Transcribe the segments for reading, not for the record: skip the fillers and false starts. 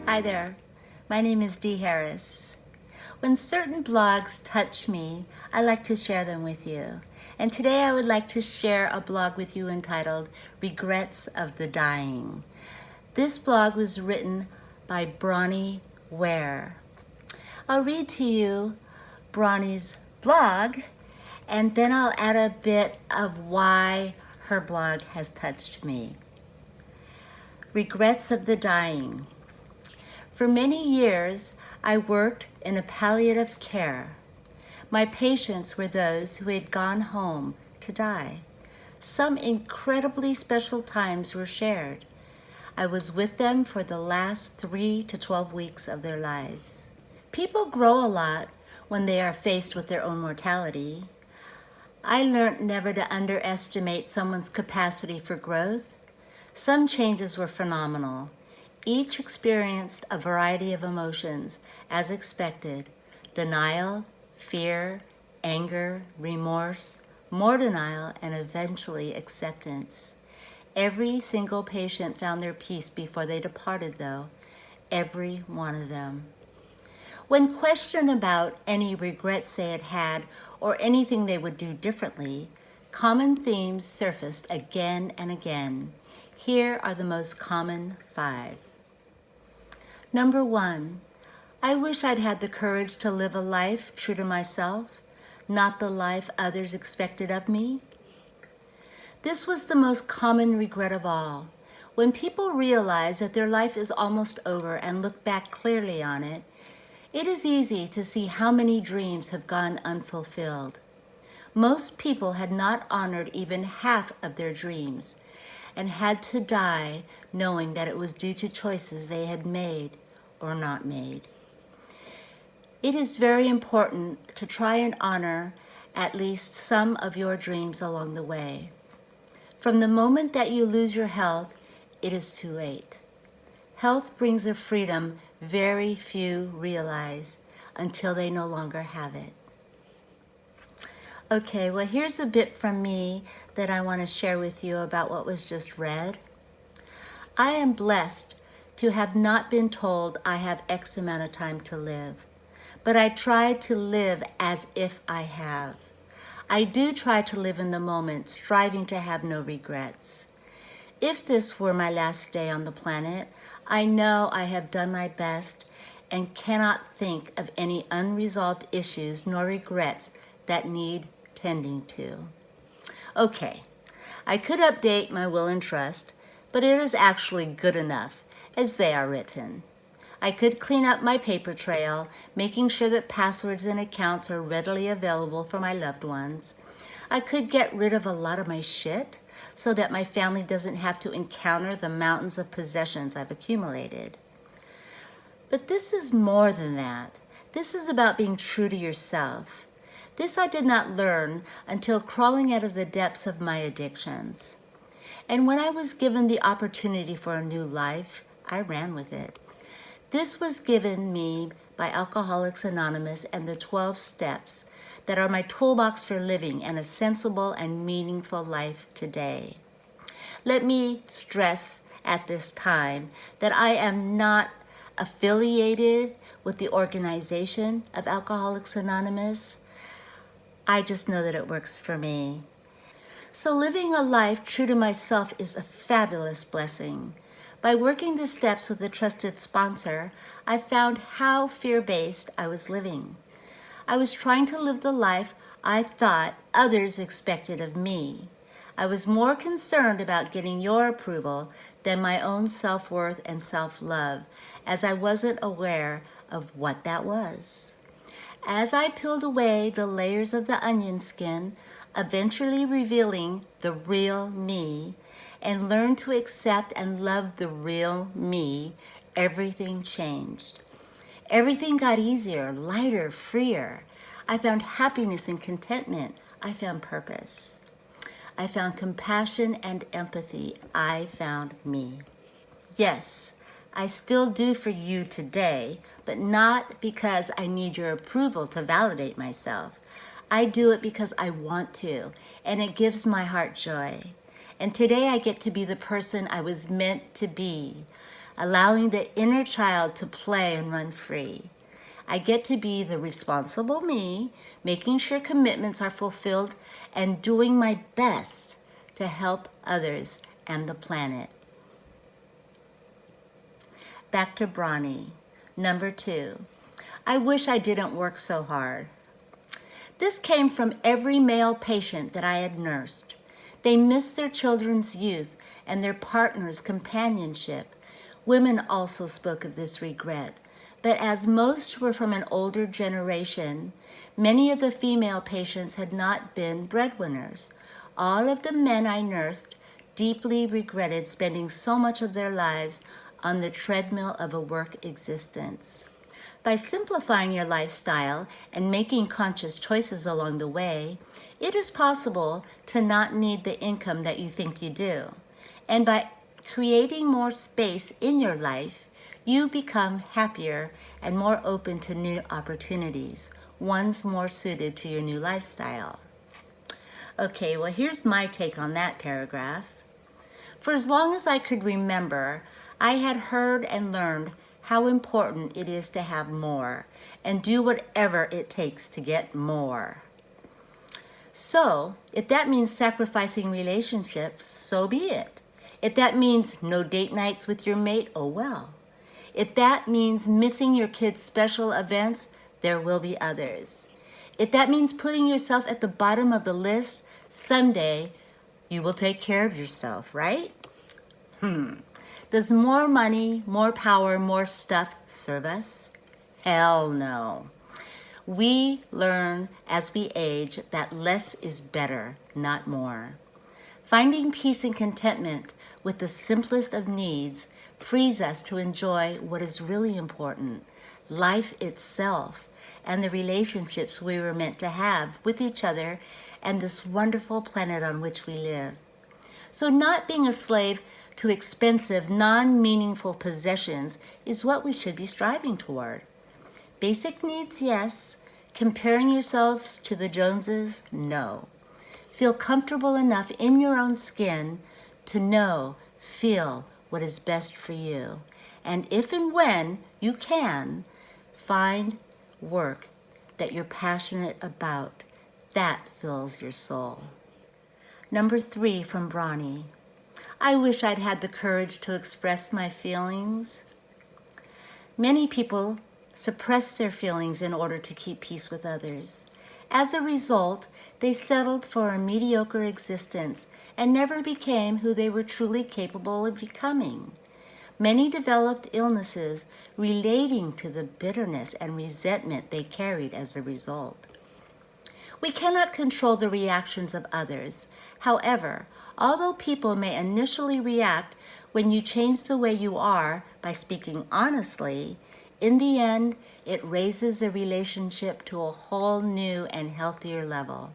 Hi there, my name is Dee Harris. When certain blogs touch me, I like to share them with you. And today I would like to share a blog with you entitled Regrets of the Dying. This blog was written by Bronnie Ware. I'll read to you Bronnie's blog, and then I'll add a bit of why her blog has touched me. Regrets of the Dying. For many years, I worked in a palliative care. My patients were those who had gone home to die. Some incredibly special times were shared. I was with them for the last 3 to 12 weeks of their lives. People grow a lot when they are faced with their own mortality. I learned never to underestimate someone's capacity for growth. Some changes were phenomenal. Each experienced a variety of emotions, as expected: denial, fear, anger, remorse, more denial, and eventually acceptance. Every single patient found their peace before they departed, though. Every one of them. When questioned about any regrets they had had or anything they would do differently, common themes surfaced again and again. Here are the most common 5. Number 1, I wish I'd had the courage to live a life true to myself, not the life others expected of me. This was the most common regret of all. When people realize that their life is almost over and look back clearly on it, it is easy to see how many dreams have gone unfulfilled. Most people had not honored even half of their dreams and had to die knowing that it was due to choices they had made or not made. It is very important to try and honor at least some of your dreams along the way. From the moment that you lose your health, it is too late. Health brings a freedom very few realize until they no longer have it. Okay, well, here's a bit from me that I want to share with you about what was just read. I am blessed to have not been told I have X amount of time to live, but I try to live as if I have. I do try to live in the moment, striving to have no regrets. If this were my last day on the planet, I know I have done my best and cannot think of any unresolved issues nor regrets that need tending to. Okay, I could update my will and trust, but it is actually good enough as they are written. I could clean up my paper trail, making sure that passwords and accounts are readily available for my loved ones. I could get rid of a lot of my shit so that my family doesn't have to encounter the mountains of possessions I've accumulated. But this is more than that. This is about being true to yourself. This I did not learn until crawling out of the depths of my addictions. And when I was given the opportunity for a new life, I ran with it. This was given me by Alcoholics Anonymous and the 12 steps that are my toolbox for living and a sensible and meaningful life today. Let me stress at this time that I am not affiliated with the organization of Alcoholics Anonymous. I just know that it works for me. So living a life true to myself is a fabulous blessing. By working the steps with a trusted sponsor, I found how fear-based I was living. I was trying to live the life I thought others expected of me. I was more concerned about getting your approval than my own self-worth and self-love, as I wasn't aware of what that was. As I peeled away the layers of the onion skin, eventually revealing the real me, and learned to accept and love the real me, everything changed. Everything got easier, lighter, freer. I found happiness and contentment. I found purpose. I found compassion and empathy. I found me. Yes, I still do for you today, but not because I need your approval to validate myself. I do it because I want to, and it gives my heart joy. And today I get to be the person I was meant to be. allowing the inner child to play and run free. I get to be the responsible me, making sure commitments are fulfilled and doing my best to help others and the planet. Back to Bronnie. Number 2. I wish I didn't work so hard. This came from every male patient that I had nursed. They missed their children's youth and their partner's companionship. Women also spoke of this regret. But as most were from an older generation, many of the female patients had not been breadwinners. All of the men I nursed deeply regretted spending so much of their lives on the treadmill of a work existence. By simplifying your lifestyle and making conscious choices along the way, it is possible to not need the income that you think you do. And by creating more space in your life, you become happier and more open to new opportunities, ones more suited to your new lifestyle. Okay, well, here's my take on that paragraph. For as long as I could remember, I had heard and learned how important it is to have more and do whatever it takes to get more. So, if that means sacrificing relationships, so be it. If that means no date nights with your mate, oh well. If that means missing your kids' special events, there will be others. If that means putting yourself at the bottom of the list, someday you will take care of yourself, right? Does more money, more power, more stuff serve us? Hell no. We learn as we age that less is better, not more. Finding peace and contentment with the simplest of needs frees us to enjoy what is really important, life itself, and the relationships we were meant to have with each other and this wonderful planet on which we live. So not being a slave to expensive, non-meaningful possessions is what we should be striving toward. Basic needs, yes. Comparing yourselves to the Joneses, no. Feel comfortable enough in your own skin to know, feel what is best for you. And if and when you can, find work that you're passionate about. That fills your soul. Number 3 from Bronnie. I wish I'd had the courage to express my feelings. Many people suppress their feelings in order to keep peace with others. As a result, they settled for a mediocre existence and never became who they were truly capable of becoming. Many developed illnesses relating to the bitterness and resentment they carried as a result. We cannot control the reactions of others. However, although people may initially react when you change the way you are by speaking honestly, in the end, it raises a relationship to a whole new and healthier level.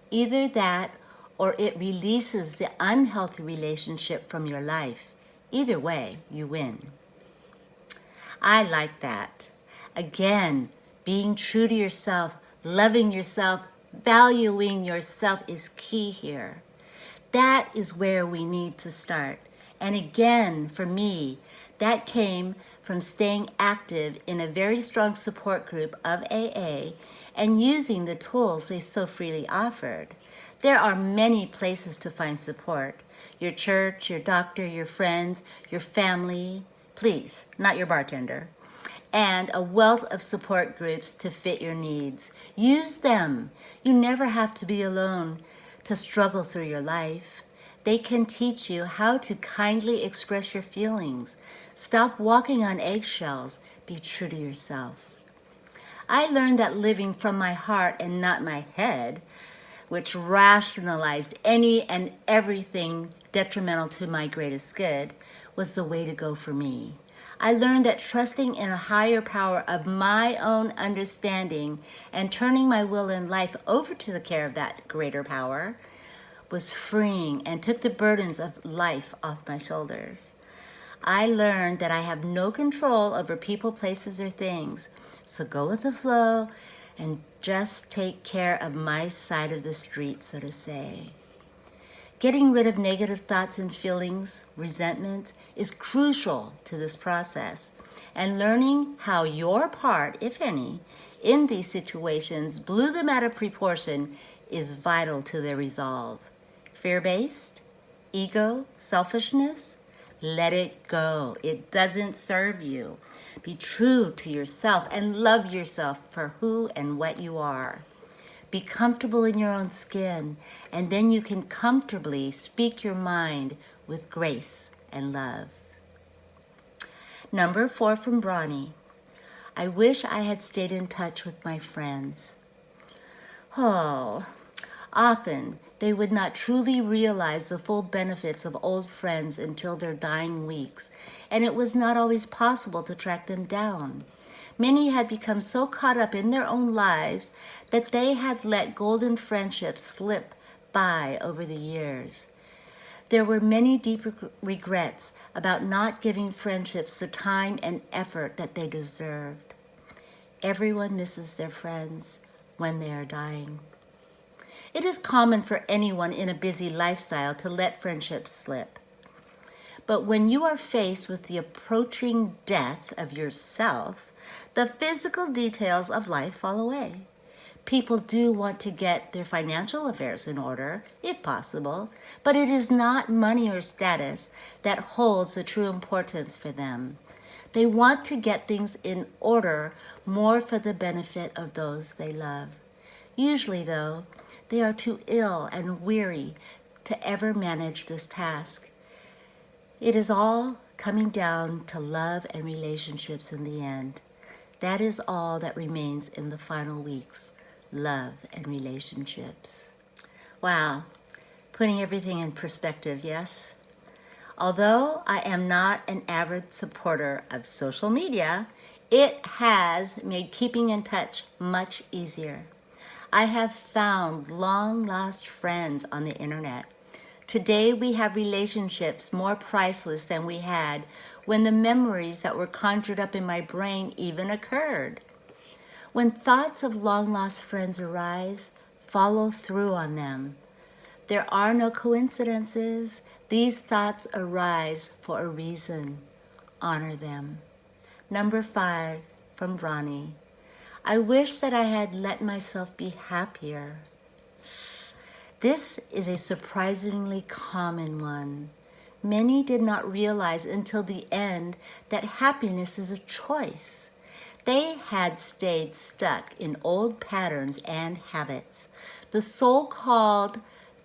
Either that or it releases the unhealthy relationship from your life. Either way, you win. I like that. Again, being true to yourself, loving yourself, valuing yourself is key here. That is where we need to start. And again, for me, that came from staying active in a very strong support group of AA and using the tools they so freely offered. There are many places to find support. Your church, your doctor, your friends, your family, please, not your bartender, and a wealth of support groups to fit your needs. Use them. You never have to be alone to struggle through your life. They can teach you how to kindly express your feelings. Stop walking on eggshells. Be true to yourself. I learned that living from my heart and not my head, which rationalized any and everything detrimental to my greatest good, was the way to go for me. I learned that trusting in a higher power of my own understanding and turning my will and life over to the care of that greater power was freeing and took the burdens of life off my shoulders. I learned that I have no control over people, places, or things. So go with the flow and just take care of my side of the street, so to say. Getting rid of negative thoughts and feelings, resentments, is crucial to this process. And learning how your part, if any, in these situations blew them out of proportion is vital to their resolve. Fear-based, ego, selfishness, let it go. It doesn't serve you. Be true to yourself and love yourself for who and what you are. Be comfortable in your own skin, and then you can comfortably speak your mind with grace and love. Number 4 from Bronnie. I wish I had stayed in touch with my friends. Oh, often they would not truly realize the full benefits of old friends until their dying weeks, and it was not always possible to track them down. Many had become so caught up in their own lives that they had let golden friendships slip by over the years. There were many deep regrets about not giving friendships the time and effort that they deserved. Everyone misses their friends when they are dying. It is common for anyone in a busy lifestyle to let friendships slip. But when you are faced with the approaching death of yourself, the physical details of life fall away. People do want to get their financial affairs in order, if possible, but it is not money or status that holds the true importance for them. They want to get things in order more for the benefit of those they love. Usually, though, they are too ill and weary to ever manage this task. It is all coming down to love and relationships in the end. That is all that remains in the final weeks, love and relationships. Wow, putting everything in perspective, yes? Although I am not an avid supporter of social media, it has made keeping in touch much easier. I have found long-lost friends on the internet. Today we have relationships more priceless than we had when the memories that were conjured up in my brain even occurred. When thoughts of long-lost friends arise, follow through on them. There are no coincidences. These thoughts arise for a reason. Honor them. Number 5 from Bronnie. I wish that I had let myself be happier. This is a surprisingly common one. Many did not realize until the end that happiness is a choice. They had stayed stuck in old patterns and habits. The so-called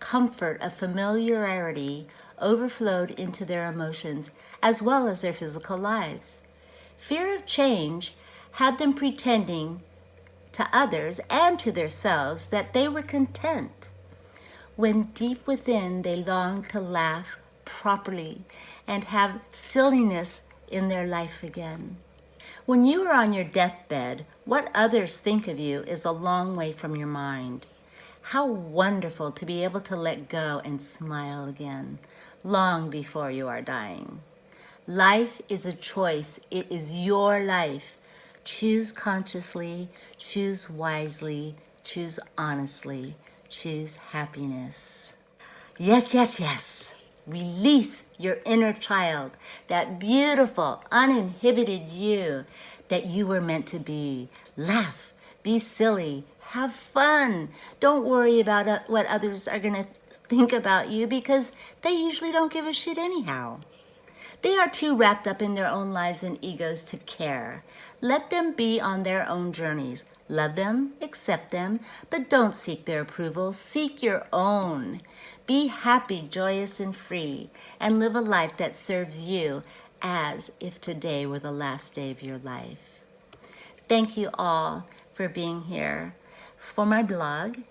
comfort of familiarity overflowed into their emotions as well as their physical lives. Fear of change had them pretending to others and to themselves that they were content, when deep within they longed to laugh properly and have silliness in their life again. When you are on your deathbed, what others think of you is a long way from your mind. How wonderful to be able to let go and smile again, long before you are dying. Life is a choice. It is your life. Choose consciously, choose wisely, choose honestly, choose happiness. Yes, yes, yes. Release your inner child, that beautiful, uninhibited you that you were meant to be. Laugh, be silly, have fun. Don't worry about what others are going to think about you because they usually don't give a shit anyhow. They are too wrapped up in their own lives and egos to care. Let them be on their own journeys. Love them, accept them, but don't seek their approval. Seek your own. Be happy, joyous, and free, and live a life that serves you as if today were the last day of your life. Thank you all for being here for my vlog,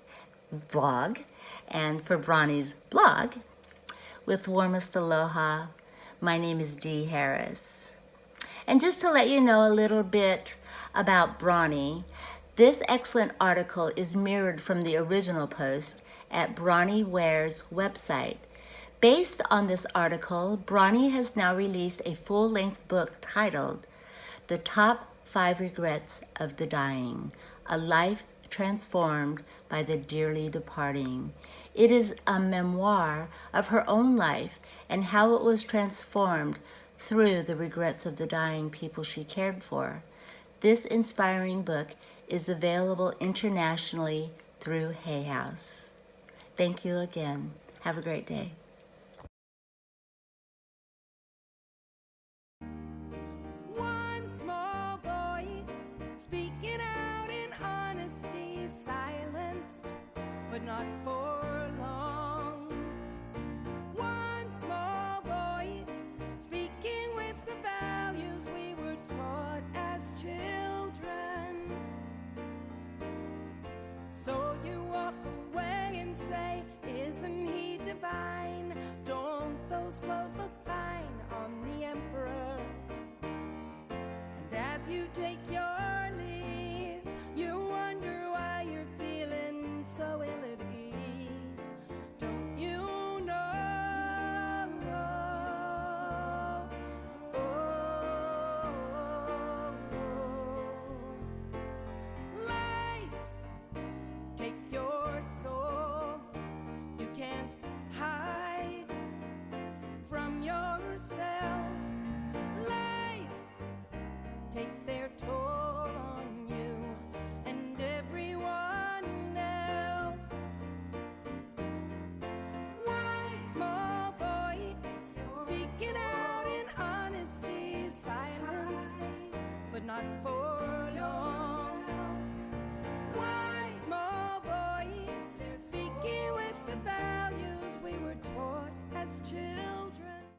and for Bronnie's blog. With warmest aloha, my name is Dee Harris. And just to let you know a little bit about Bronnie, this excellent article is mirrored from the original post at Bronnie Ware's website. Based on this article, Bronnie has now released a full-length book titled The Top 5 Regrets of the Dying, A Life Transformed by the Dearly Departing. It is a memoir of her own life and how it was transformed through the regrets of the dying people she cared for. This inspiring book is available internationally through Hay House. Thank you again. Have a great day. One small voice speaking out in honesty, silenced, but not for long. One small voice speaking with the values we were taught as children. So you walk away and say, isn't he divine? Don't those clothes look fine on the emperor? And as you take your leave, you wonder why you're feeling so ill at ease. Don't you know? Lies take your soul. You can't hide from yourself. Lies take their toll on you and everyone else. Lies, small voice speaking out in honesty, silenced, but not for long. Why, small voice speaking with the values we were taught as children.